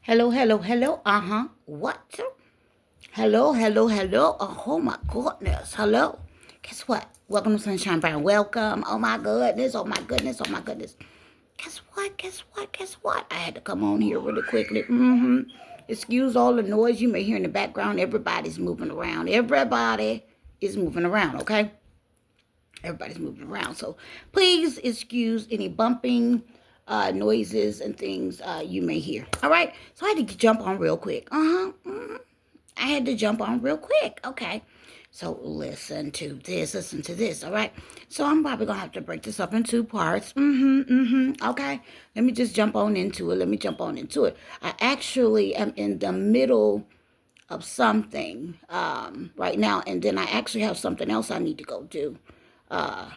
Hello, hello, hello. What? Hello, hello, hello. Oh my goodness. Hello. Guess what? Welcome to Sunshine Brown. Welcome. Oh my goodness. Oh my goodness. Oh my goodness. Guess what? Guess what? Guess what? I had to come on here really quickly. Excuse all the noise you may hear in the background. Everybody's moving around. Everybody is moving around, okay? Everybody's moving around. So please excuse any bumping noises and things you may hear. All right. So I had to jump on real quick. I had to jump on real quick. Okay. So listen to this. Listen to this. All right. So I'm probably gonna have to break this up in two parts. Okay. Let me just jump on into it. Let me jump on into it. I actually am in the middle of something right now, and then I actually have something else I need to go do. Uh,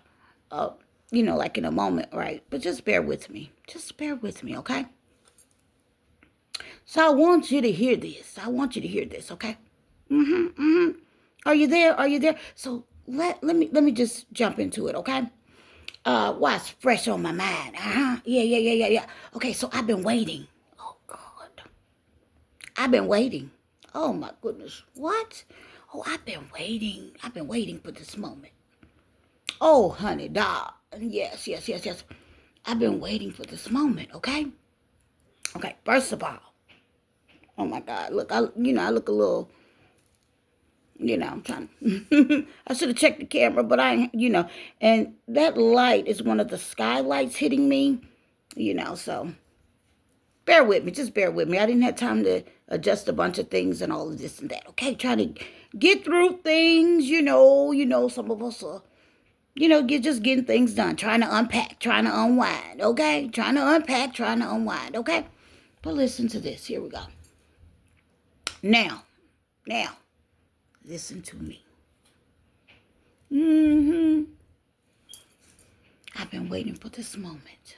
uh, like in a moment, right? But just bear with me. Just bear with me, okay? So I want you to hear this. I want you to hear this, okay? Are you there? Are you there? So let me just jump into it, okay? What's fresh on my mind? Yeah. Okay, so I've been waiting. Oh God, I've been waiting. Oh my goodness, what? Oh, I've been waiting. I've been waiting for this moment. Oh, honey, dog. Yes. I've been waiting for this moment, okay? Okay, first of all, oh my God, look, I look a little, I'm trying I should have checked the camera, but and that light is one of the skylights hitting me, so bear with me, just bear with me. I didn't have time to adjust a bunch of things and all of this and that, okay? Try to get through things, some of us are get just getting things done, trying to unpack, trying to unwind, okay? Trying to unpack, trying to unwind, okay? But listen to this. Here we go. Now, listen to me. Mm-hmm. I've been waiting for this moment.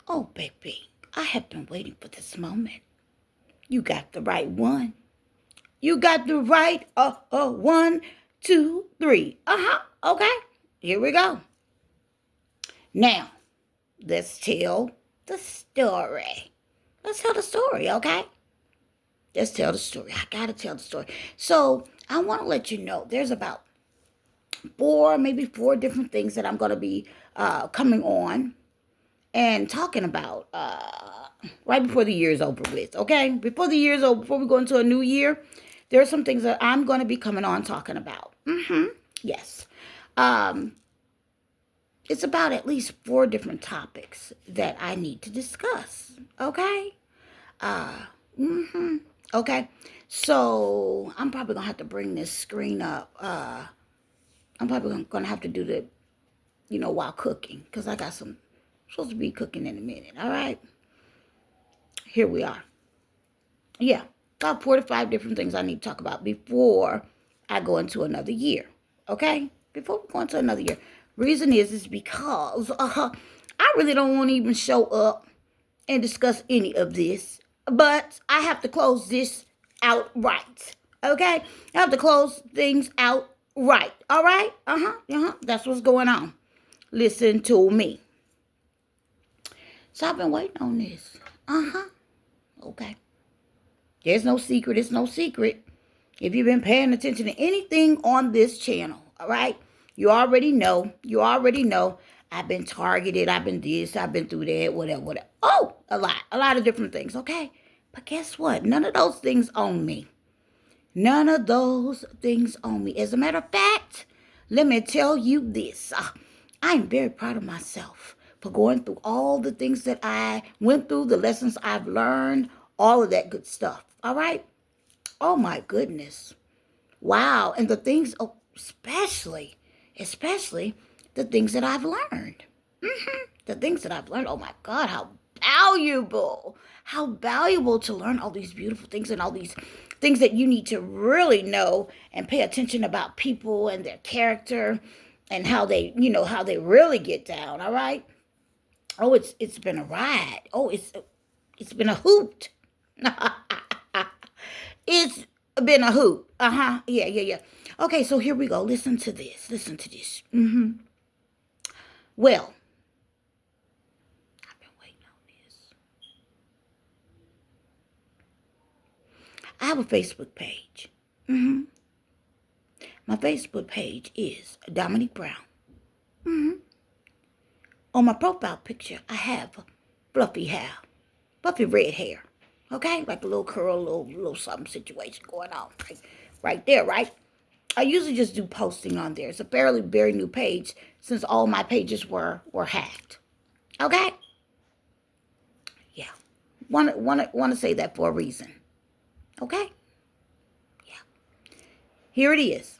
Oh, baby, I have been waiting for this moment. You got the right one. You got the right one, two, three. Okay. Here we go. Now, let's tell the story. Let's tell the story, okay? Let's tell the story. I gotta tell the story. So I want to let you know there's about maybe four different things that I'm gonna be coming on and talking about right before the year is over with. Okay, before the year is over, before we go into a new year, there are some things that I'm gonna be coming on talking about. Yes. Um, it's about at least four different topics that I need to discuss. Okay. Uh, Okay. So I'm probably gonna have to bring this screen up. I'm probably gonna have to do the, while cooking, because I got some supposed to be cooking in a minute. All right. Here we are. Yeah, about 4 to 5 different things I need to talk about before I go into another year. Okay. Before we go into another year. Reason is because I really don't want to even show up and discuss any of this, but I have to close this out right. Okay? I have to close things out right. All right? That's what's going on. Listen to me. So I've been waiting on this. Okay. There's no secret. It's no secret. If you've been paying attention to anything on this channel, all right? You already know. You already know. I've been targeted. I've been this. I've been through that. Whatever. Oh, a lot. A lot of different things, okay? But guess what? None of those things own me. None of those things own me. As a matter of fact, let me tell you this. I am very proud of myself for going through all the things that I went through, the lessons I've learned, all of that good stuff. All right? Oh my goodness. Wow. And the things, especially the things that I've learned. The things that I've learned. Oh my God, how valuable to learn all these beautiful things and all these things that you need to really know and pay attention about people and their character and how they, how they really get down. All right. Oh, it's been a ride. Oh, it's been a hoot. It's been a hoot. Yeah. Okay, so here we go. Listen to this. Listen to this. Well, I've been waiting on this. I have a Facebook page. Mm-hmm. My Facebook page is Dominique Brown. Mm-hmm. On my profile picture, I have fluffy hair, fluffy red hair. Okay, like a little curl, little something situation going on right there, right? I usually just do posting on there. It's a fairly very new page since all my pages were hacked. Okay? Yeah. Want to say that for a reason. Okay? Yeah. Here it is.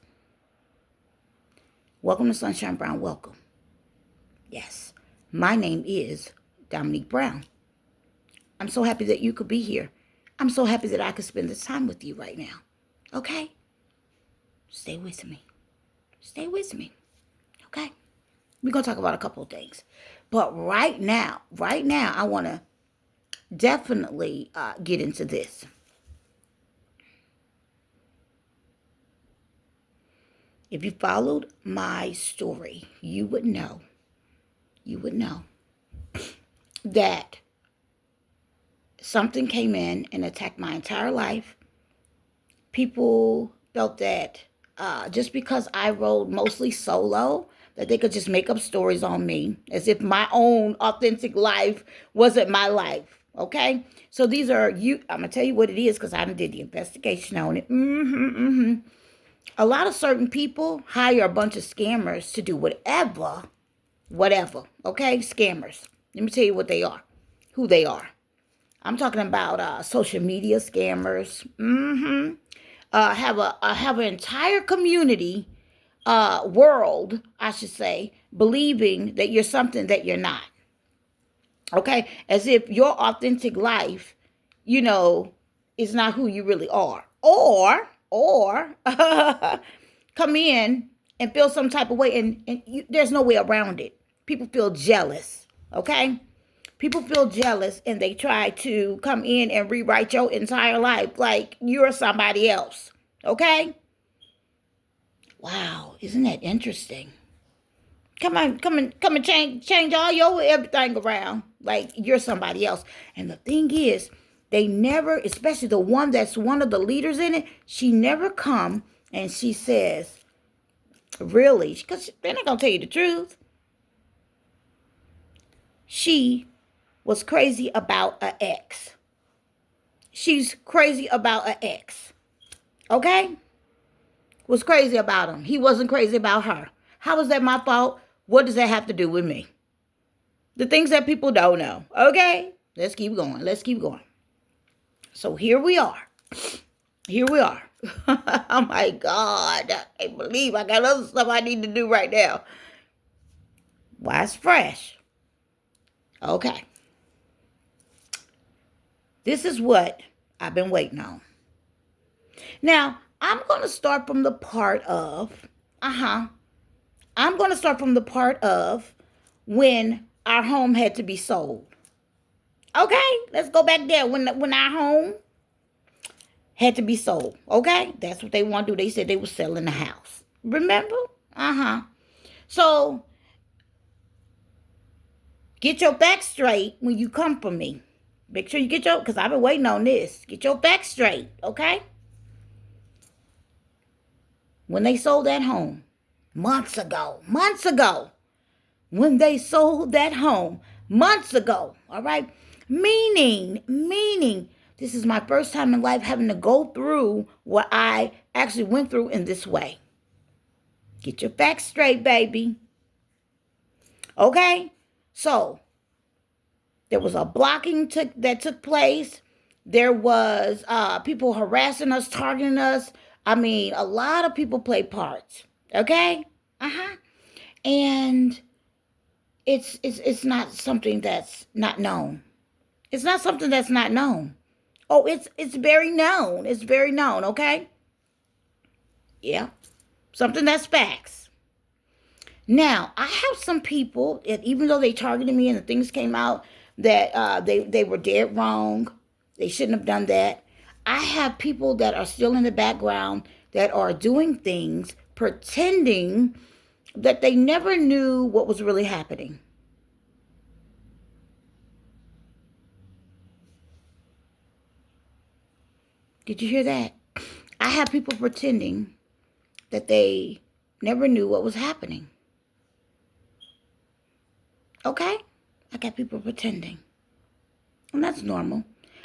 Welcome to Sunshine Brown. Welcome. Yes. My name is Dominique Brown. I'm so happy that you could be here. I'm so happy that I could spend this time with you right now. Okay? Stay with me. Stay with me. Okay? We're going to talk about a couple of things. But right now, I want to definitely get into this. If you followed my story, you would know that something came in and attacked my entire life. People felt that just because I rode mostly solo, that they could just make up stories on me as if my own authentic life wasn't my life. Okay? So these are I'm going to tell you what it is because I did the investigation on it. A lot of certain people hire a bunch of scammers to do whatever. Okay? Scammers. Let me tell you what they are. Who they are. I'm talking about social media scammers. Have an entire community, world, I should say, believing that you're something that you're not. Okay, as if your authentic life, is not who you really are, or come in and feel some type of way, and there's no way around it. People feel jealous. Okay. People feel jealous and they try to come in and rewrite your entire life like you're somebody else. Okay? Wow, isn't that interesting? Come and change all your everything around like you're somebody else. And the thing is, they never, especially the one that's one of the leaders in it, she never come and she says, really, because they're not going to tell you the truth. She was crazy about an ex. She's crazy about an ex. Okay? Was crazy about him. He wasn't crazy about her. How is that my fault? What does that have to do with me? The things that people don't know. Okay? Let's keep going. So here we are. Oh my God. I can't believe I got other stuff I need to do right now. Why it's fresh? Okay. This is what I've been waiting on. Now, I'm going to start from the part of, when our home had to be sold. Okay, let's go back there. When our home had to be sold. Okay, that's what they want to do. They said they were selling the house. Remember? So, get your facts straight when you come for me. Make sure you because I've been waiting on this. Get your facts straight, okay? When they sold that home, months ago, when they sold that home, months ago, all right? Meaning, this is my first time in life having to go through what I actually went through in this way. Get your facts straight, baby. Okay? So, there was a blocking that took place. There was people harassing us, targeting us. I mean, a lot of people play parts. Okay? And it's not something that's not known. It's not something that's not known. Oh, it's very known. It's very known, okay? Yeah. Something that's facts. Now, I have some people that even though they targeted me and the things came out that they were dead wrong. They shouldn't have done that. I have people that are still in the background that are doing things, pretending that they never knew what was really happening. Did you hear that? I have people pretending that they never knew what was happening. Okay? I got people pretending. And that's normal.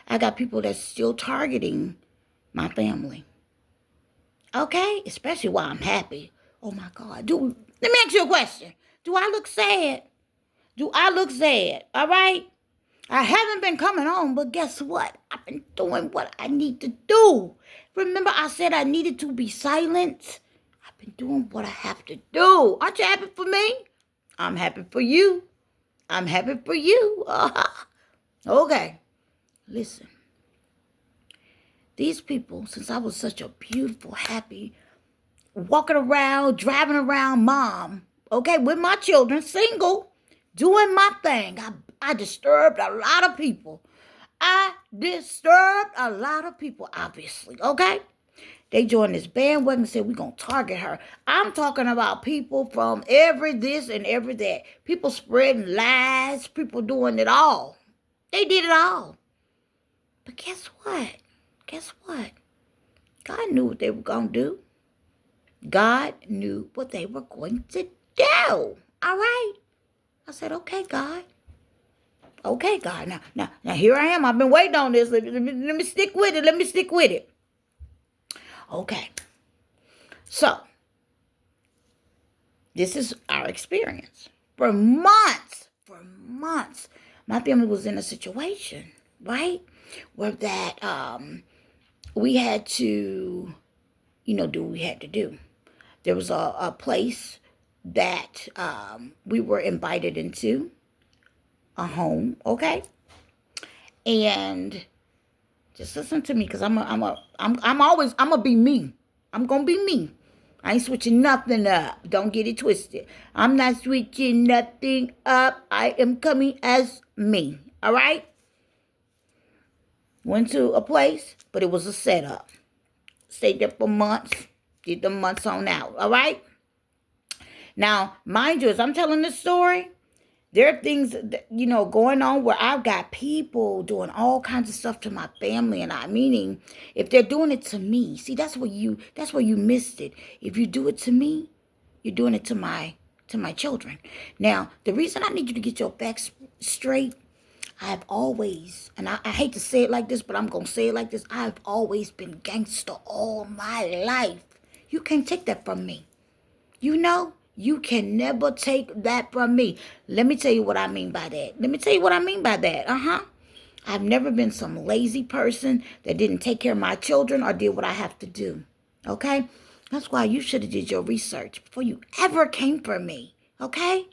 I got people that's still targeting my family. Okay? Especially while I'm happy. Oh my God. Let me ask you a question. Do I look sad? Do I look sad? All right? I haven't been coming home, but guess what? I've been doing what I need to do. Remember I said I needed to be silent? I've been doing what I have to do. Aren't you happy for me? I'm happy for you. I'm happy for you. Okay. Listen. These people, since I was such a beautiful, happy, walking around, driving around mom, okay, with my children, single, doing my thing, I disturbed a lot of people. I disturbed a lot of people, obviously, okay? They joined this bandwagon and said, we're going to target her. I'm talking about people from every this and every that. People spreading lies, people doing it all. They did it all. But guess what? Guess what? God knew what they were going to do. God knew what they were going to do. All right? I said, okay, God. Okay, God. Now, here I am. I've been waiting on this. Let me stick with it. Let me stick with it. Okay. So, this is our experience. For months, my family was in a situation, right? Where that we had to, do what we had to do. There was a place that we were invited into, a home, okay? And just listen to me, because I'm gonna be me. I'm gonna be me. I ain't switching nothing up. Don't get it twisted. I'm not switching nothing up. I am coming as me. All right? Went to a place, but it was a setup. Stayed there for months. Did the months on out. All right? Now, mind you, as I'm telling this story, there are things, going on where I've got people doing all kinds of stuff to my family, and meaning if they're doing it to me, see, that's where you missed it. If you do it to me, you're doing it to my children. Now, the reason I need you to get your facts straight, I've always, and I hate to say it like this, but I'm gonna say it like this: I've always been gangster all my life. You can't take that from me. You can never take that from me. Let me tell you what I mean by that. I've never been some lazy person that didn't take care of my children or did what I have to do. Okay? That's why you should have did your research before you ever came for me. Okay?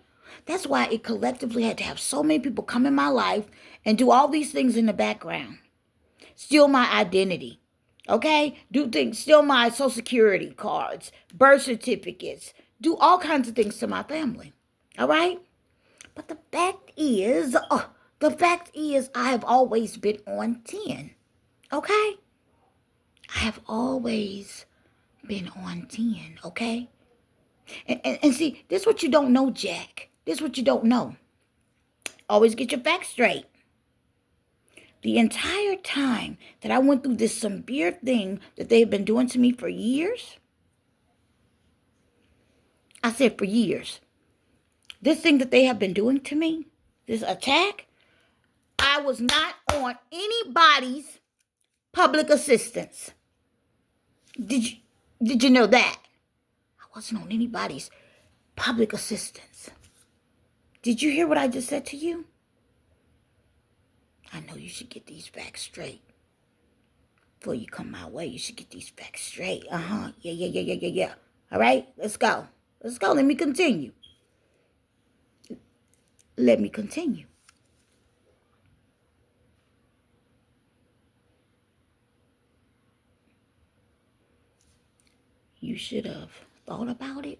That's why it collectively had to have so many people come in my life and do all these things in the background. Steal my identity. Okay? Do things, steal my social security cards, birth certificates, do all kinds of things to my family. All right? But the fact is, I have always been on 10. Okay? I have always been on 10. Okay? And see, this is what you don't know, Jack. This is what you don't know. Always get your facts straight. The entire time that I went through this severe thing that they have been doing to me for years, I said for years, this thing that they have been doing to me, this attack, I was not on anybody's public assistance. Did you know that? I wasn't on anybody's public assistance. Did you hear what I just said to you? I know you should get these facts straight. Before you come my way, you should get these facts straight. Yeah. All right, let's go. Let me continue. You should have thought about it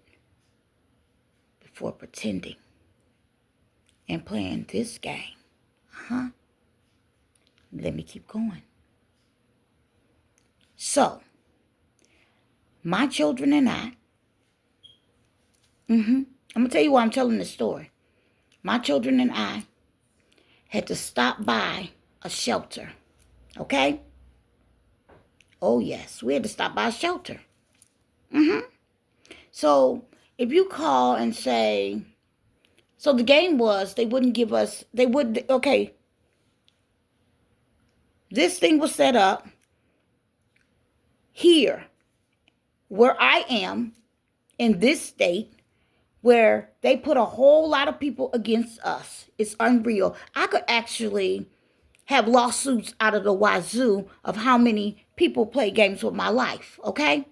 before pretending and playing this game. Let me keep going. So, my children and I, I'm going to tell you why I'm telling this story. My children and I had to stop by a shelter, okay? Oh, yes. We had to stop by a shelter. So if you call and say, so the game was, they wouldn't give us, they would, okay, this thing was set up here where I am in this state where they put a whole lot of people against us. It's unreal. I could actually have lawsuits out of the wazoo of how many people play games with my life, okay?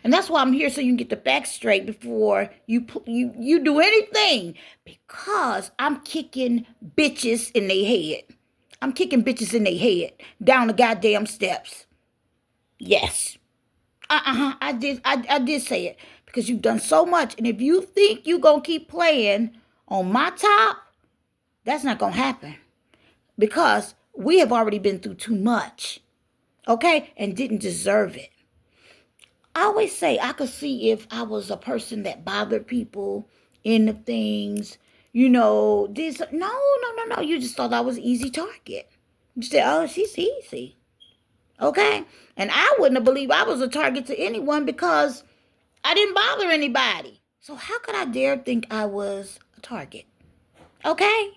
And that's why I'm here, so you can get the facts straight before you do anything. Because I'm kicking bitches in their head. I'm kicking bitches in their head down the goddamn steps. Yes. I did say it. Because you've done so much. And if you think you're going to keep playing on my top, that's not going to happen. Because we have already been through too much. Okay? And didn't deserve it. I always say I could see if I was a person that bothered people into things. This. No. You just thought I was an easy target. You said, oh, she's easy. Okay? And I wouldn't have believed I was a target to anyone because I didn't bother anybody. So how could I dare think I was a target? Okay?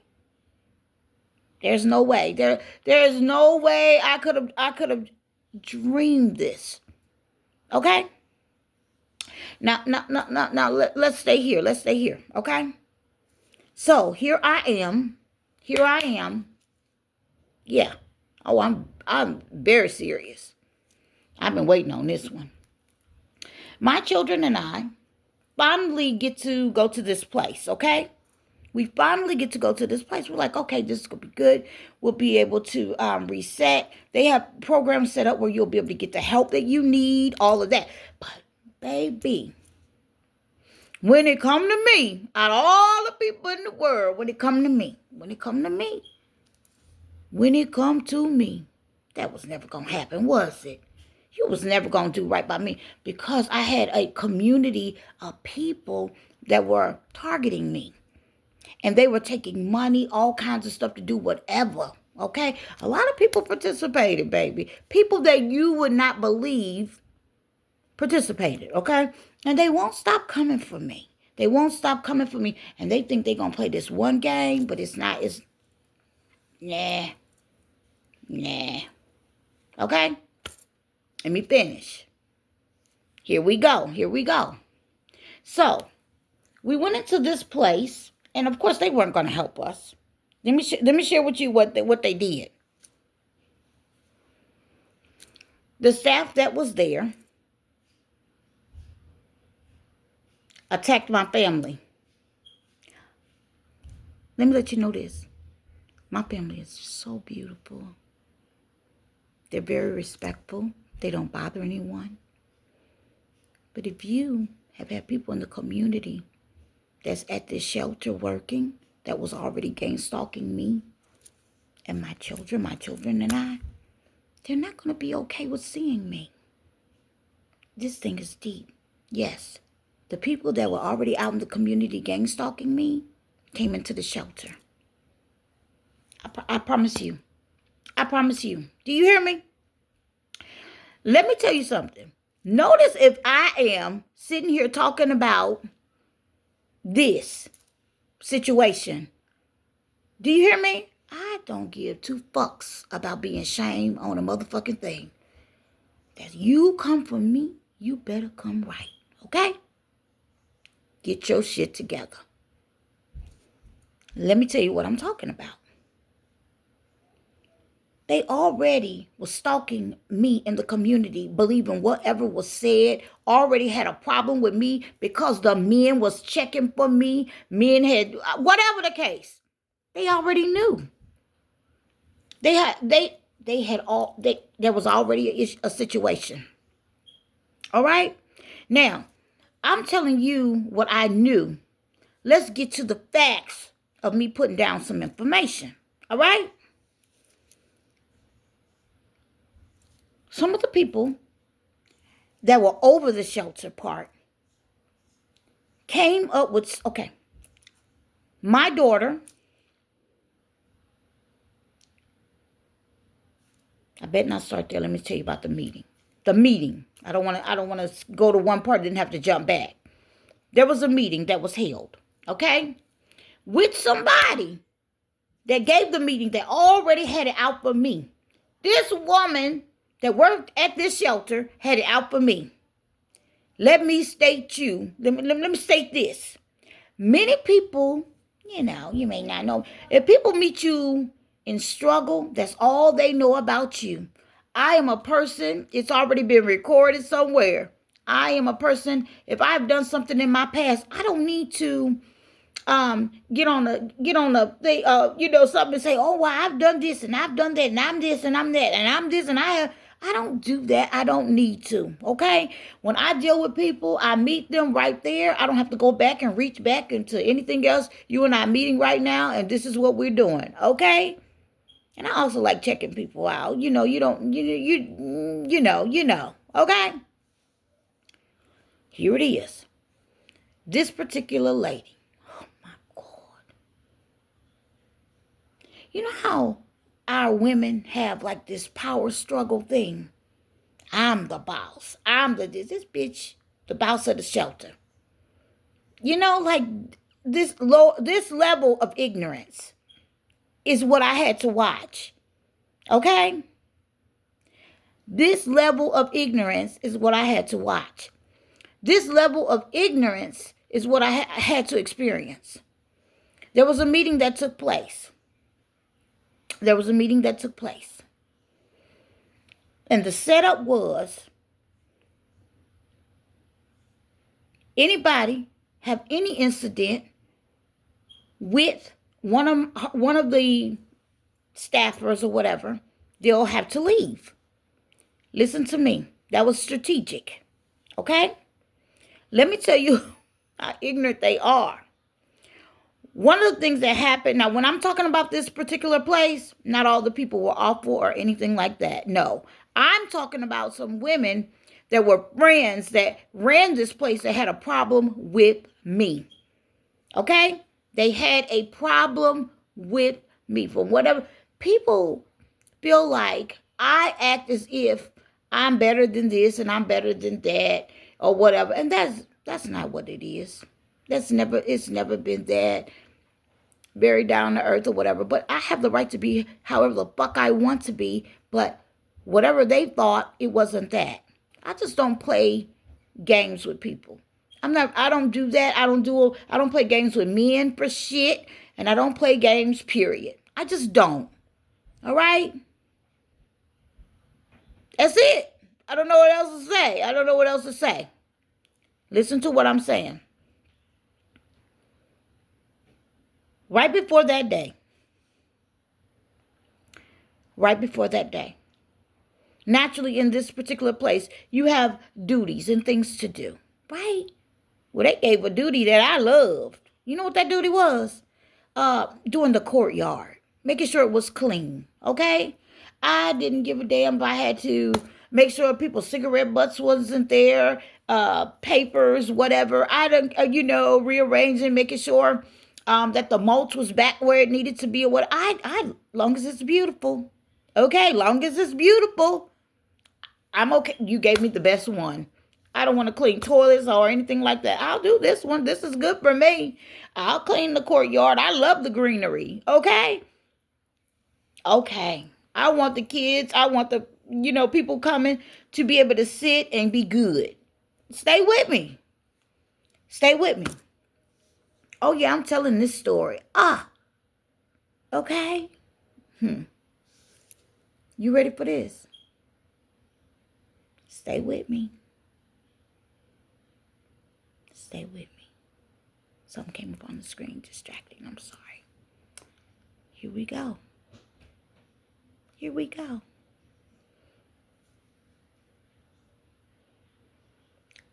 There's no way. There is no way I could have dreamed this. Okay? Now, let's stay here. Let's stay here. Okay? So here I am. Yeah. Oh, I'm very serious. I've been waiting on this one. My children and I finally get to go to this place, okay? We finally get to go to this place. We're like, okay, this is going to be good. We'll be able to reset. They have programs set up where you'll be able to get the help that you need, all of that. But, baby, when it come to me, out of all the people in the world, when it come to me, that was never going to happen, was it? You was never going to do right by me because I had a community of people that were targeting me. And they were taking money, all kinds of stuff to do whatever, okay? A lot of people participated, baby. People that you would not believe participated, okay? And they won't stop coming for me. And they think they're going to play this one game, but it's not. It's, nah. Okay? Let me finish. Here we go. So, we went into this place, and of course, they weren't going to help us. Let me share with you what they did. The staff that was there attacked my family. Let me let you know this. My family is so beautiful. They're very respectful. They don't bother anyone. But if you have had people in the community that's at this shelter working, that was already gang stalking me and my children and I, they're not going to be okay with seeing me. This thing is deep. Yes, the people that were already out in the community gang stalking me came into the shelter. I promise you. Do you hear me? Let me tell you something. Notice if I am sitting here talking about this situation. Do you hear me? I don't give two fucks about being shamed on a motherfucking thing. That you come for me, you better come right. Okay? Get your shit together. Let me tell you what I'm talking about. They already was stalking me in the community, believing whatever was said, already had a problem with me because the men was checking for me. Men had, whatever the case, they already knew. There was already a situation. All right? Now, I'm telling you what I knew. Let's get to the facts of me putting down some information. All right? Some of the people that were over the shelter part came up with, okay, my daughter I bet not start there. Let me tell you about the meeting. The meeting. I don't want to go to one part and then have to jump back. There was a meeting that was held, okay? With somebody that gave the meeting that already had it out for me. This woman that worked at this shelter had it out for me. Let me state this. Many people, you may not know. If people meet you in struggle, that's all they know about you. I am a person, it's already been recorded somewhere. I am a person, if I've done something in my past, I don't need to get on the thing, something and say, oh well, I've done this and I've done that and I'm this and I'm that and I'm this and I don't do that. I don't need to. Okay. When I deal with people, I meet them right there. I don't have to go back and reach back into anything else. You and I are meeting right now, and this is what we're doing. Okay. And I also like checking people out. You don't. You know. Okay. Here it is. This particular lady. Oh my God. You know how our women have like this power struggle thing? I'm the boss. This bitch, the boss of the shelter. Like this level of ignorance is what I had to watch. Okay? This level of ignorance is what I had to watch. This level of ignorance is what I had to experience. There was a meeting that took place. And the setup was, anybody have any incident with one of the staffers or whatever, they'll have to leave. Listen to me. That was strategic. Okay? Let me tell you how ignorant they are. One of the things that happened, now when I'm talking about this particular place, not all the people were awful or anything like that. No. I'm talking about some women that were friends that ran this place that had a problem with me. Okay? They had a problem with me. For whatever, people feel like I act as if I'm better than this and I'm better than that or whatever. And that's not what it is. It's never been that. Very down to earth or whatever. But I have the right to be however the fuck I want to be. But whatever they thought, it wasn't that. I just don't play games with people. I don't do that. I don't play games with men for shit. And I don't play games, period. I just don't. All right? That's it. I don't know what else to say. Listen to what I'm saying. Right before that day. Naturally, in this particular place, you have duties and things to do. Right? Well, they gave a duty that I loved. You know what that duty was? Doing the courtyard. Making sure it was clean. Okay? I didn't give a damn if I had to make sure people's cigarette butts wasn't there. Papers, whatever. I done, rearranging, making sure that the mulch was back where it needed to be or what. Long as it's beautiful. Okay, long as it's beautiful. I'm okay. You gave me the best one. I don't want to clean toilets or anything like that. I'll do this one. This is good for me. I'll clean the courtyard. I love the greenery. Okay? Okay. I want the kids. I want the, people coming to be able to sit and be good. Stay with me. Oh, yeah, I'm telling this story. Okay. You ready for this? Stay with me. Something came up on the screen, distracting. I'm sorry. Here we go.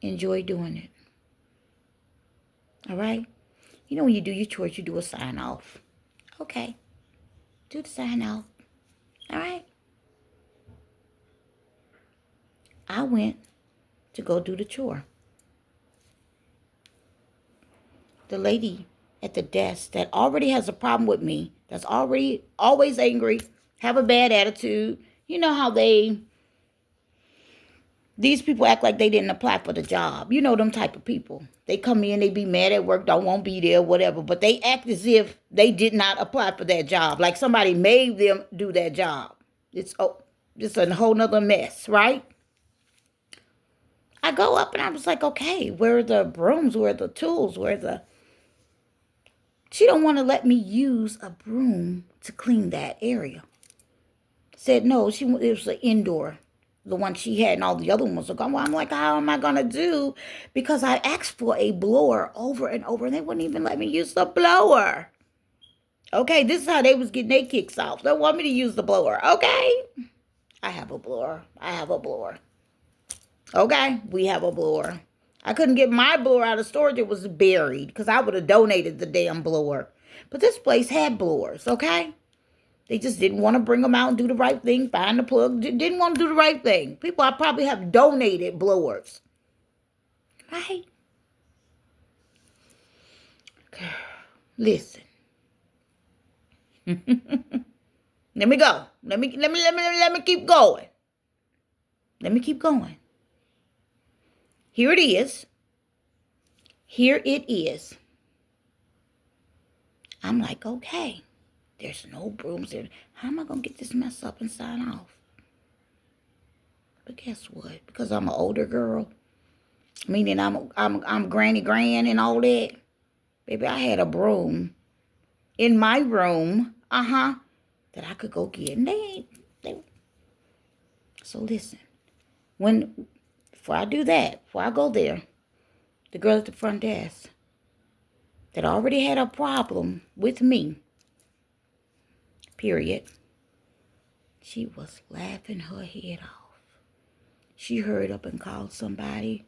Enjoy doing it. All right? When you do your chores, you do a sign off. Okay. Do the sign off. All right? I went to go do the chore. The lady at the desk that already has a problem with me, that's already always angry, have a bad attitude, You know how these people act like they didn't apply for the job. You know them type of people. They come in, they be mad at work, don't want to be there, whatever. But they act as if they did not apply for that job. Like somebody made them do that job. It's a whole nother mess, right? I go up and I was like, okay, where are the brooms? Where are the tools? She don't want to let me use a broom to clean that area. Said no, it was an indoor. The one she had and all the other ones are gone. Well, I'm like, how am I going to do? Because I asked for a blower over and over, and they wouldn't even let me use the blower. Okay, this is how they was getting their kicks off. They want me to use the blower. Okay, I have a blower. Okay, we have a blower. I couldn't get my blower out of storage. It was buried because I would have donated the damn blower. But this place had blowers, okay? They just didn't want to bring them out and do the right thing, find the plug. Didn't want to do the right thing. People I probably have donated blowers. Right? Girl, listen. Let me go. Let me keep going. Let me keep going. Here it is. Here it is. I'm like, okay. There's no brooms there. How am I going to get this mess up and sign off? But guess what? Because I'm an older girl, meaning I'm granny gran and all that. Baby, I had a broom in my room, that I could go get. And So listen, before I do that, before I go there, the girl at the front desk that already had a problem with me, period, she was laughing her head off. She hurried up and called somebody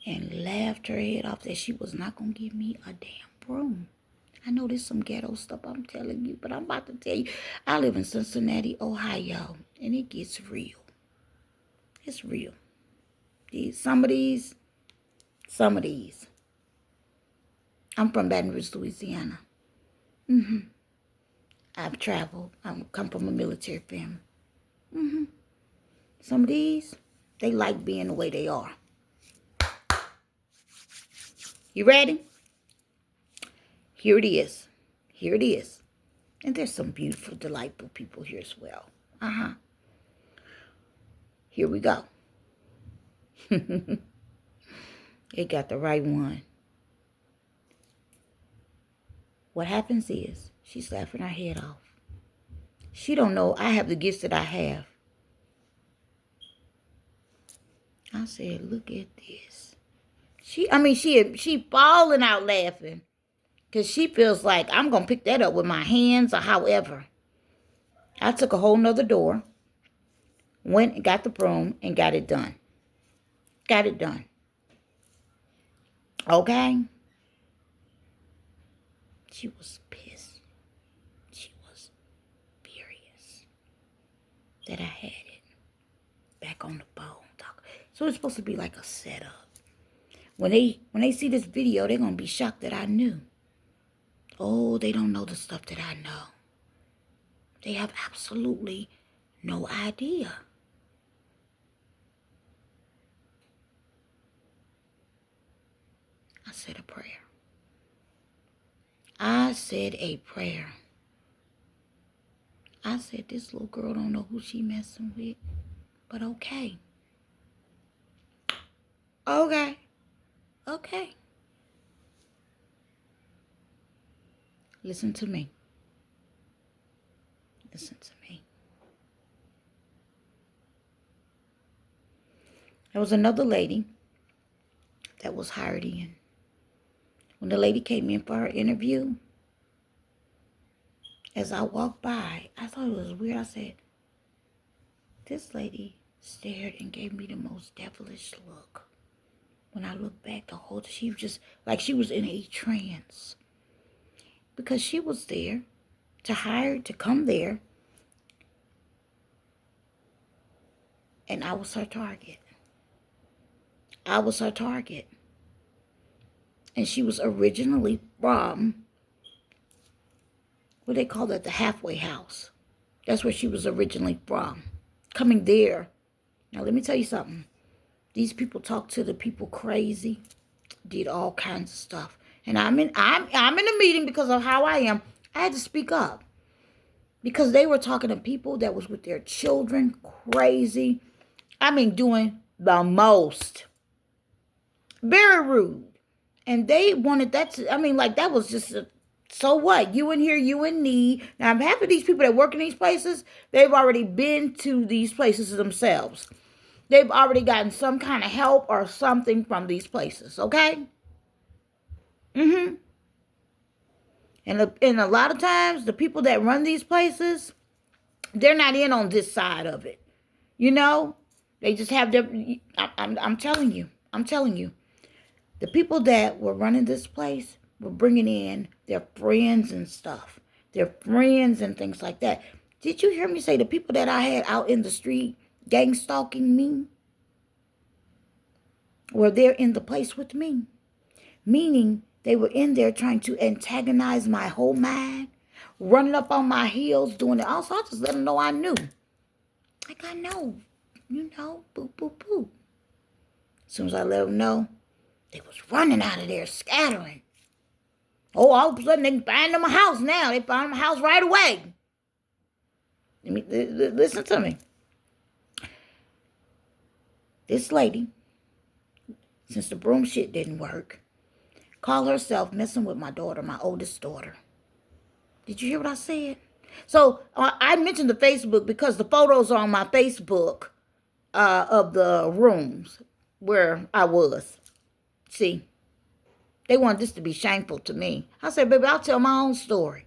and laughed her head off that she was not going to give me a damn broom. I know there's some ghetto stuff I'm telling you, but I'm about to tell you. I live in Cincinnati, Ohio, and it gets real. It's real. Some of these. I'm from Baton Rouge, Louisiana. I've traveled. I come from a military family. Some of these, they like being the way they are. You ready? Here it is. Here it is. And there's some beautiful, delightful people here as well. Here we go. It got the right one. What happens is, she's laughing her head off. She don't know I have the gifts that I have. I said, look at this. She falling out laughing. Because she feels like I'm going to pick that up with my hands or however. I took a whole nother door. Went and got the broom and got it done. Got it done. Okay? She was pissed. She was furious that I had it back on the phone. So it's supposed to be like a setup. When they see this video, they're going to be shocked that I knew. Oh, they don't know the stuff that I know. They have absolutely no idea. I said a prayer. I said a prayer. I said, this little girl don't know who she messing with. But okay. Okay. Okay. Listen to me. Listen to me. There was another lady that was hired in. When the lady came in for her interview, as I walked by, I thought it was weird. I said, this lady stared and gave me the most devilish look. When I looked back, she was just like she was in a trance. Because she was there to come there. And I was her target. I was her target. And she was originally from, what they call it, the halfway house. That's where she was originally from. coming there. Now, let me tell you something. These people talk to the people crazy, did all kinds of stuff. And I'm in a meeting because of how I am. I had to speak up because they were talking to people that was with their children crazy. I mean, doing the most. Very rude. And they wanted that to, I mean, like that was just so what? You in here, you in need. Now, half of these people that work in these places, they've already been to these places themselves. They've already gotten some kind of help or something from these places, okay? Mm-hmm. And a lot of times, the people that run these places, they're not in on this side of it. You know? They just have their, I'm telling you. The people that were running this place were bringing in their friends and stuff. Their friends and things like that. Did you hear me say the people that I had out in the street gang stalking me were there in the place with me? Meaning they were in there trying to antagonize my whole mind, running up on my heels, doing it. Also, I just let them know I knew. Like I know, you know, boo, boo, boo. As soon as I let them know, they was running out of there, scattering. Oh, all of a sudden they can find them a house now. They found them a house right away. Listen to me. This lady, since the broom shit didn't work, called herself messing with my daughter, my oldest daughter. Did you hear what I said? So I mentioned the Facebook because the photos are on my Facebook of the rooms where I was. See, they want this to be shameful to me. I said, baby, I'll tell my own story.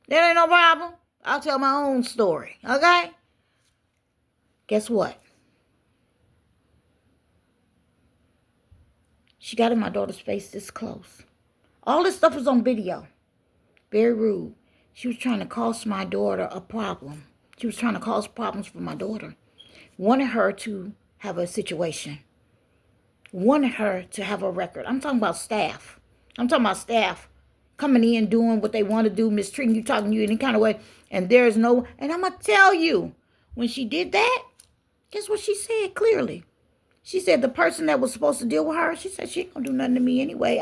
That ain't no problem. I'll tell my own story, okay? Guess what? She got in my daughter's face this close. All this stuff was on video. Very rude. She was trying to cause my daughter a problem. She was trying to cause problems for my daughter. Wanted her to have a situation. Wanted her to have a record. I'm talking about staff. I'm talking about staff coming in, doing what they want to do, mistreating you, talking to you any kind of way. And there's no, and I'm going to tell you, when she did that, guess what she said clearly? She said the person that was supposed to deal with her, she said she ain't going to do nothing to me anyway.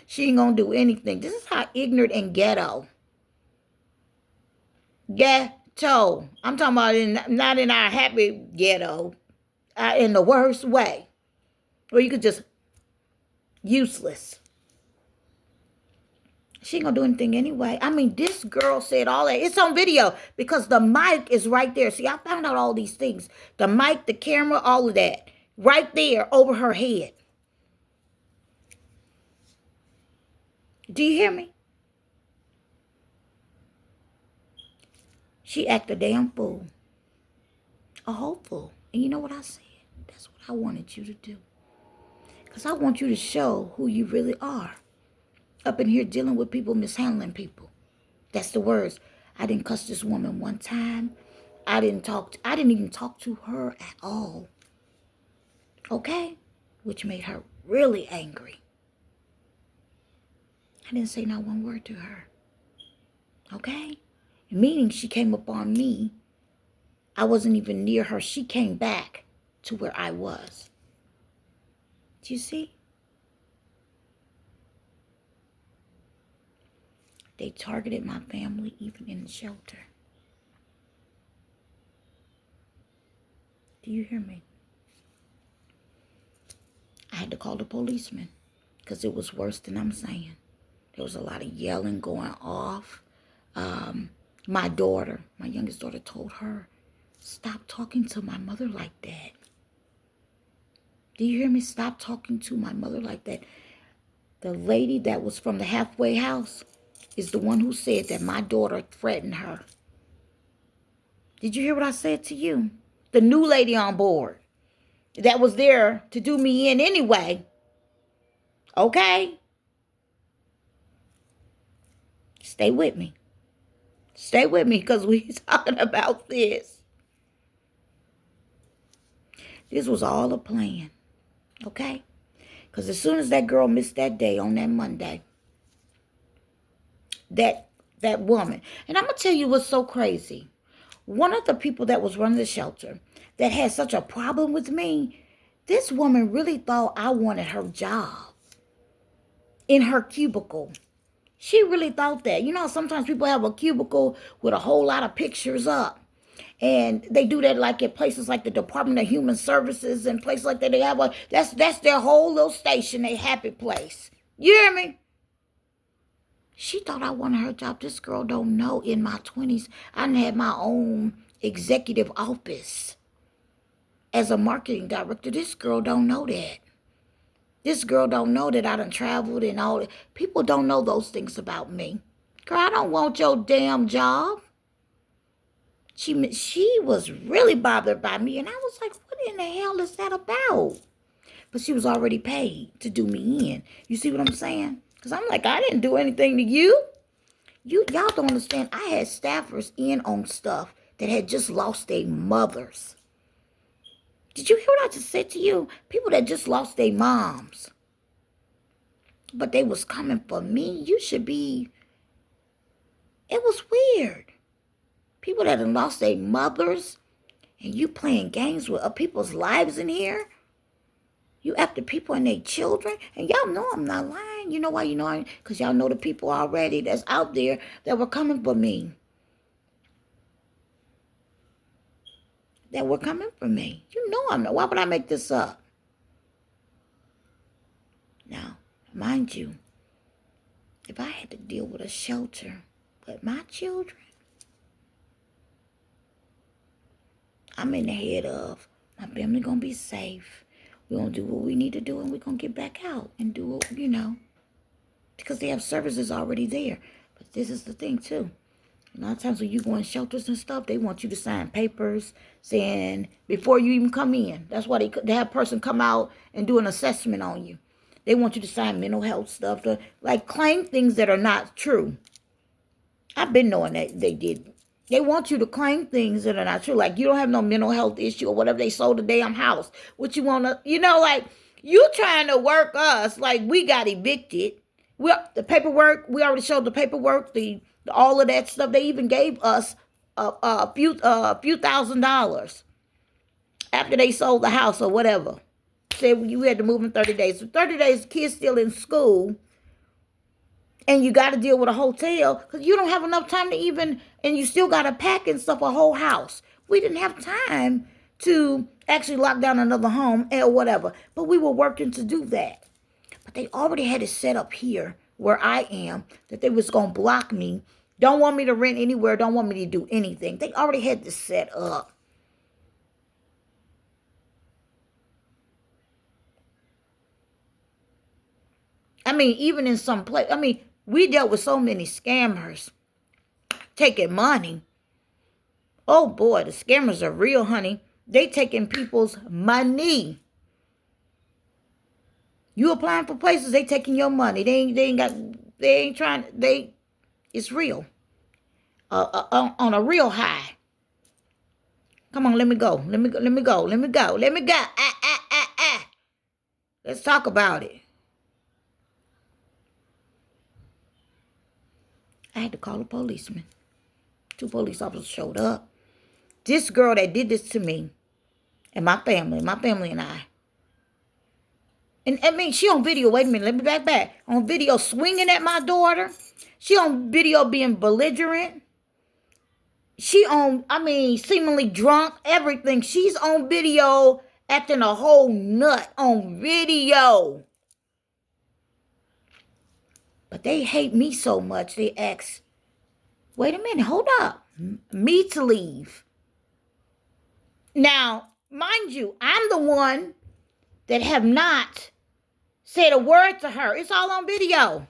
She ain't going to do anything. This is how ignorant and ghetto. Ghetto. I'm talking about not in our happy ghetto. In the worst way. Where you could just, useless. She ain't gonna do anything anyway. I mean, this girl said all that. It's on video because the mic is right there. See, I found out all these things. The mic, the camera, all of that. Right there over her head. Do you hear me? She acted a damn fool. A whole fool. And you know what I said? That's what I wanted you to do. Because I want you to show who you really are. Up in here dealing with people, mishandling people. That's the words. I didn't cuss this woman one time. I didn't even talk to her at all. Okay? Which made her really angry. I didn't say not one word to her. Okay? Meaning she came upon me. I wasn't even near her. She came back to where I was. Do you see? They targeted my family even in the shelter. Do you hear me? I had to call the policeman because it was worse than I'm saying. There was a lot of yelling going off. My daughter, my youngest daughter, told her, stop talking to my mother like that. Do you hear me? Stop talking to my mother like that. The lady that was from the halfway house is the one who said that my daughter threatened her. Did you hear what I said to you? The new lady on board that was there to do me in anyway. Okay? Stay with me. Stay with me because we're talking about this. This was all a plan. Okay? Because as soon as that girl missed that day on that Monday, that woman, and I'm going to tell you what's so crazy. One of the people that was running the shelter that had such a problem with me, this woman really thought I wanted her job in her cubicle. She really thought that. You know, sometimes people have a cubicle with a whole lot of pictures up. And they do that like at places like the Department of Human Services and places like that. They have that's their whole little station, their happy place. You hear me? She thought I wanted her job. This girl don't know in my 20s, I had my own executive office as a marketing director. This girl don't know that. This girl don't know that I done traveled and all that. People don't know those things about me. Girl, I don't want your damn job. She was really bothered by me, and I was like, what in the hell is that about? But she was already paid to do me in. You see what I'm saying? Because I'm like, I didn't do anything to you. Y'all don't understand. I had staffers in on stuff that had just lost their mothers. Did you hear what I just said to you? People that just lost their moms. But they was coming for me. You should be. It was weird. People that had lost their mothers, and you playing games with people's lives in here. You after people and their children, and y'all know I'm not lying. You know why? You know, because y'all know the people already that's out there that were coming for me. That were coming for me. You know I'm not. Why would I make this up? Now, mind you, if I had to deal with a shelter with my children, I'm in the head of my family gonna be safe. We're gonna do what we need to do, and we're gonna get back out and do what, you know, because they have services already there. But this is the thing too. A lot of times when you go in shelters and stuff, they want you to sign papers saying before you even come in. That's why they have a person come out and do an assessment on you. They want you to sign mental health stuff, to like claim things that are not true. I've been knowing that they did. They want you to claim things that are not true. Like you don't have no mental health issue or whatever. They sold a damn house. What you want to, you know, like you trying to work us like we got evicted. The paperwork, we already showed the paperwork, all of that stuff. They even gave us a few $1,000 after they sold the house or whatever. Said you had to move in 30 days. So 30 days, kids still in school. And you got to deal with a hotel because you don't have enough time to even, and you still got to pack and stuff a whole house. We didn't have time to actually lock down another home or whatever. But we were working to do that. But they already had it set up here where I am that they was going to block me. Don't want me to rent anywhere. Don't want me to do anything. They already had this set up. I mean, even in some place, I mean, we dealt with so many scammers taking money. Oh boy, the scammers are real, honey. They taking people's money. You applying for places, they taking your money. It's real. On a real high. Come on, let me go. Let me go. Let's talk about it. I had to call a policeman. 2 police officers showed up. This girl that did this to me and my family and I. And I mean, she on video. Wait a minute, let me back. On video swinging at my daughter. She on video being belligerent. She on, I mean, seemingly drunk, everything. She's on video acting a whole nut on video. But they hate me so much, they ask, wait a minute, hold up. Me to leave. Now, mind you, I'm the one that have not said a word to her. It's all on video.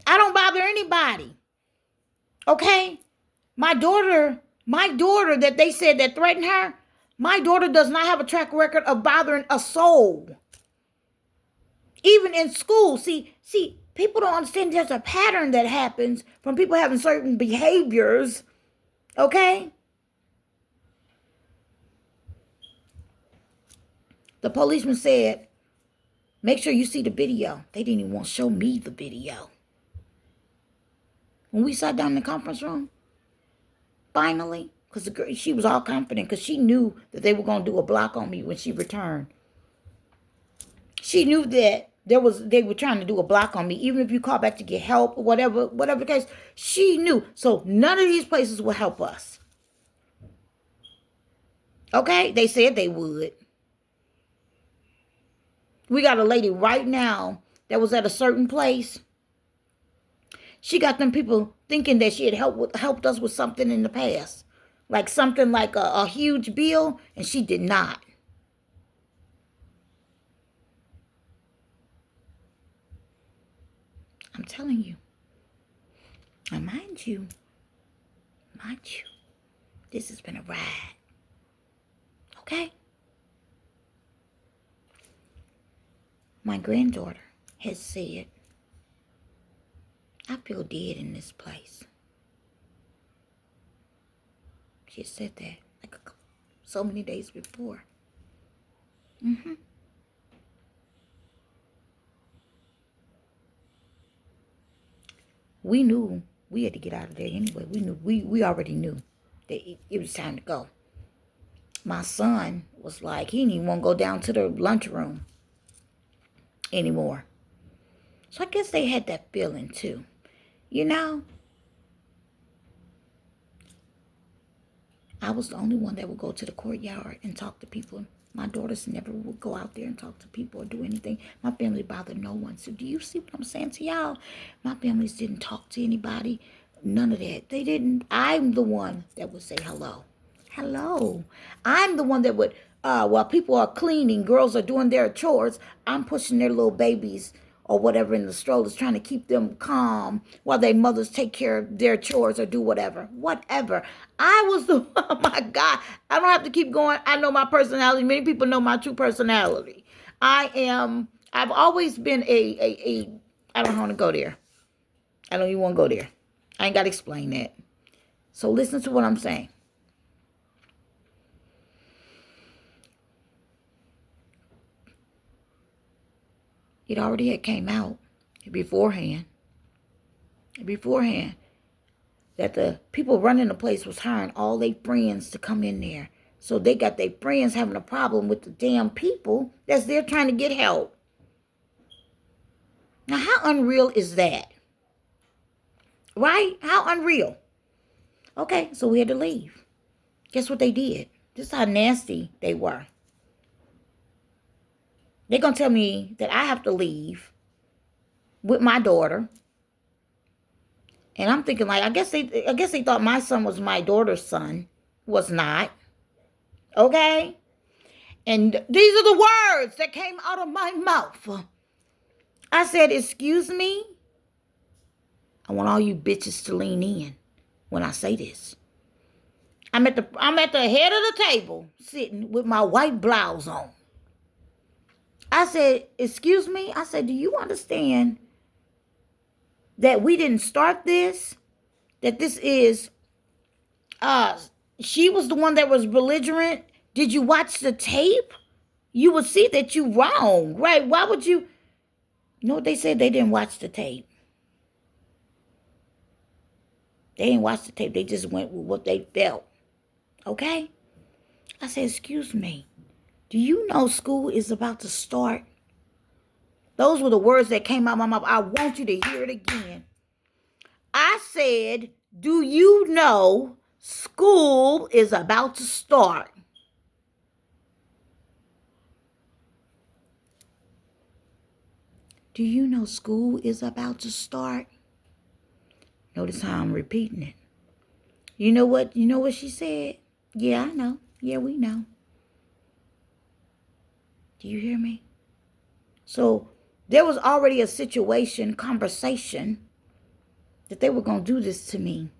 I don't bother anybody. Okay? My daughter that they said that threatened her, my daughter does not have a track record of bothering a soul. Even in school, see, people don't understand there's a pattern that happens from people having certain behaviors, okay? The policeman said, make sure you see the video. They didn't even want to show me the video. When we sat down in the conference room, finally. Because the girl, she was all confident because she knew that they were going to do a block on me when she returned. She knew that they were trying to do a block on me. Even if you call back to get help or whatever the case, she knew. So none of these places will help us. Okay? They said they would. We got a lady right now that was at a certain place. She got them people thinking that she had helped us with something in the past. Like something like a huge bill, and she did not. I'm telling you. And mind you, this has been a ride. Okay? My granddaughter has said, I feel dead in this place. She said that like so many days before. We knew we had to get out of there anyway. We already knew that it was time to go. My son was like, he didn't even want to go down to the lunchroom anymore. So I guess they had that feeling too. You know, I was the only one that would go to the courtyard and talk to people. My daughters never would go out there and talk to people or do anything. My family bothered no one. So do you see what I'm saying to y'all? My families didn't talk to anybody. None of that. They didn't. I'm the one that would say hello. Hello. I'm the one that would, while people are cleaning, girls are doing their chores, I'm pushing their little babies or whatever in the strollers, trying to keep them calm while their mothers take care of their chores or do whatever. Whatever. I was the, oh my God, I don't have to keep going. I know my personality. Many people know my true personality. I've always been I don't want to go there. I don't even want to go there. I ain't got to explain that. So listen to what I'm saying. It already had came out beforehand that the people running the place was hiring all their friends to come in there. So they got their friends having a problem with the damn people that's there trying to get help. Now, how unreal is that? Right? How unreal? Okay, so we had to leave. Guess what they did? This is how nasty they were. They're going to tell me that I have to leave with my daughter. And I'm thinking, like, I guess they thought my son was my daughter's son. Was not. Okay? And these are the words that came out of my mouth. I said, excuse me? I want all you bitches to lean in when I say this. I'm at the head of the table, sitting with my white blouse on. I said, excuse me? I said, do you understand that we didn't start this? That this is, she was the one that was belligerent? Did you watch the tape? You would see that you wrong, right? Why would you? You know what they said? They didn't watch the tape. They didn't watch the tape. They just went with what they felt. Okay? I said, excuse me. Do you know school is about to start? Those were the words that came out of my mouth. I want you to hear it again. I said, do you know school is about to start? Do you know school is about to start? Notice how I'm repeating it. You know what? You know what she said? Yeah, I know. Yeah, we know. Do you hear me? So there was already a conversation, that they were going to do this to me,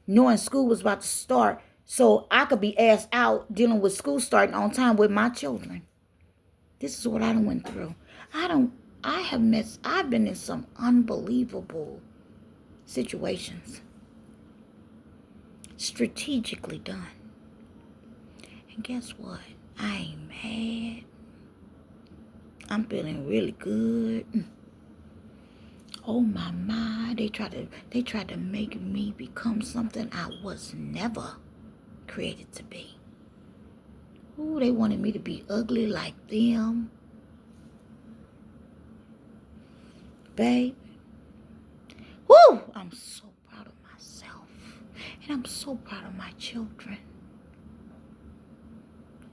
knowing school was about to start, so I could be asked out dealing with school starting on time with my children. This is what I done went through. I've been in some unbelievable situations. Strategically done. And guess what? I ain't mad. I'm feeling really good. Oh my, they tried to make me become something I was never created to be. Ooh, they wanted me to be ugly like them. Babe. Woo! I'm so proud of myself. And I'm so proud of my children.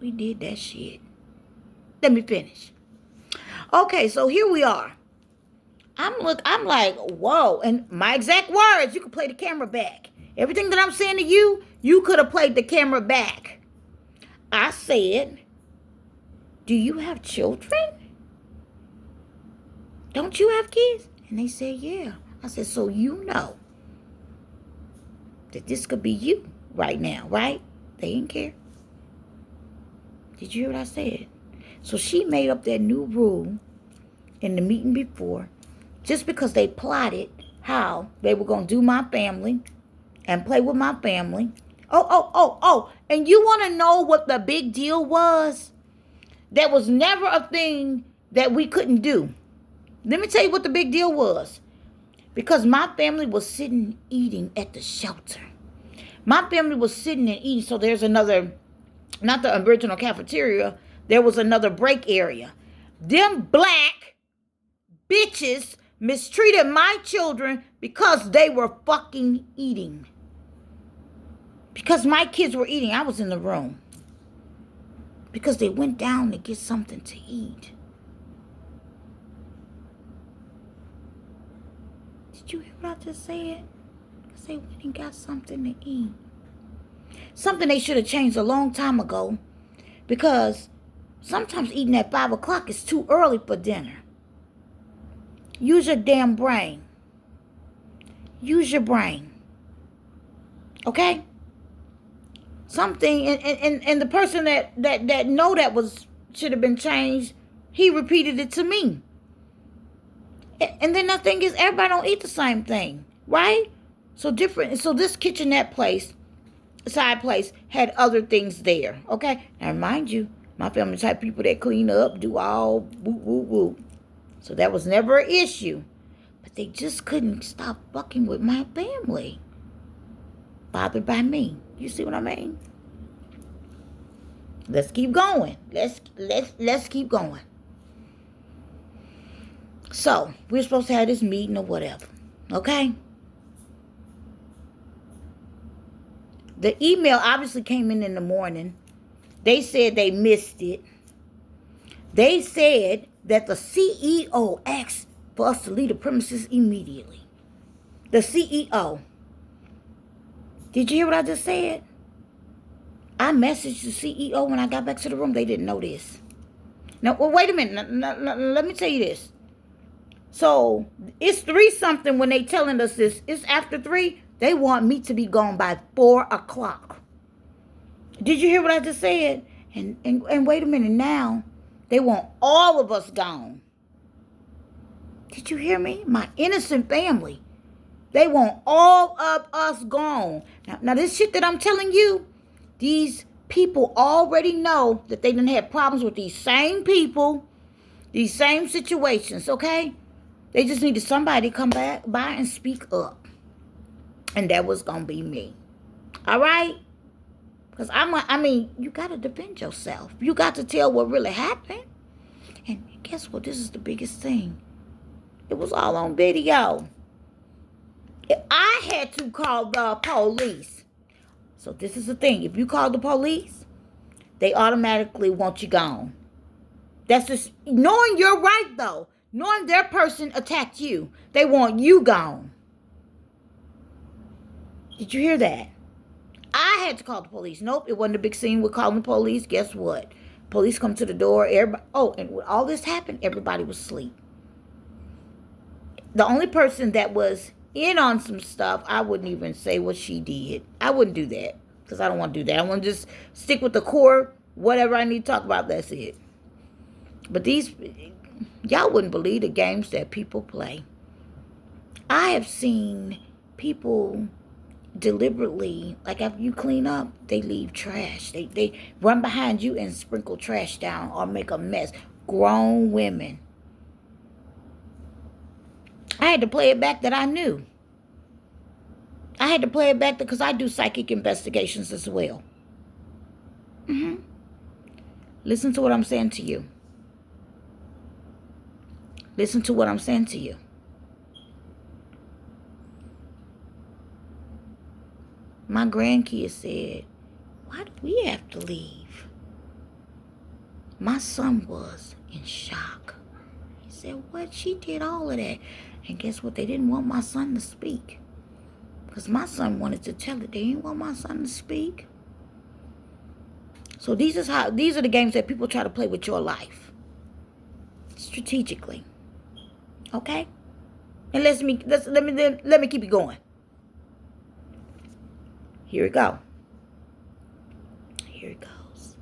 We did that shit. Let me finish. Okay, so here we are. I'm like, whoa. And my exact words, you can play the camera back. Everything that I'm saying to you, you could have played the camera back. I said, do you have children? Don't you have kids? And they said, yeah. I said, so you know that this could be you right now, right? They didn't care. Did you hear what I said? So she made up that new rule in the meeting before just because they plotted how they were going to do my family and play with my family. Oh. And you want to know what the big deal was? There was never a thing that we couldn't do. Let me tell you what the big deal was. Because my family was sitting eating at the shelter. My family was sitting and eating. So there's another, not the original cafeteria, there was another break area. Them black bitches mistreated my children because they were fucking eating. Because my kids were eating, I was in the room. Because they went down to get something to eat. Did you hear what I just said? Because they went and got something to eat. Something they should have changed a long time ago. Because sometimes eating at 5 o'clock is too early for dinner. Use your damn brain. Use your brain. Okay? Something, and the person that know that should have been changed, he repeated it to me. And then the thing is, everybody don't eat the same thing, right? So this kitchenette place, side place, had other things there, okay? Now, mind you, my family type people that clean up, do all woo. So that was never an issue. But they just couldn't stop fucking with my family. Bothered by me. You see what I mean? Let's keep going. Let's keep going. So, we're supposed to have this meeting or whatever. Okay? The email obviously came in the morning. They said they missed it. They said that the CEO asked for us to leave the premises immediately. The CEO. Did you hear what I just said? I messaged the CEO when I got back to the room. They didn't know this. Now, well, wait a minute. Let me tell you this. So, it's 3-something when they telling us this. It's after 3. They want me to be gone by 4 o'clock. Did you hear what I just said? And wait a minute now. They want all of us gone. Did you hear me? My innocent family. They want all of us gone. Now this shit that I'm telling you, these people already know that they done had problems with these same people, these same situations, okay? They just needed somebody to come back by and speak up. And that was going to be me. All right? Because you got to defend yourself. You got to tell what really happened. And guess what? This is the biggest thing. It was all on video. I had to call the police. So this is the thing. If you call the police, they automatically want you gone. That's just knowing you're right, though. Knowing their person attacked you. They want you gone. Did you hear that? I had to call the police. Nope, it wasn't a big scene with calling the police. Guess what? Police come to the door. Everybody. Oh, and when all this happened, everybody was asleep. The only person that was in on some stuff, I wouldn't even say what she did. I wouldn't do that because I don't want to do that. I want to just stick with the core. Whatever I need to talk about, that's it. But y'all wouldn't believe the games that people play. I have seen people deliberately, like after you clean up, they leave trash. They run behind you and sprinkle trash down or make a mess. Grown women. I had to play it back that I knew. I had to play it back because I do psychic investigations as well. Listen to what I'm saying to you. Listen to what I'm saying to you. My grandkids said, why do we have to leave? My son was in shock. He said, what? She did all of that. And guess what? They didn't want my son to speak. Because my son wanted to tell it. They didn't want my son to speak. So these are the games that people try to play with your life. Strategically. Okay? And let me keep it going. Here it go. Here it goes.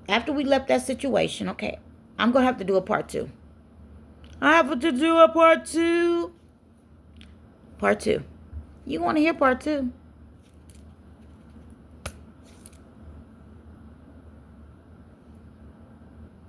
After we left that situation, okay, I'm going to have to do a part 2. I have to do a part 2. Part 2. You want to hear part 2?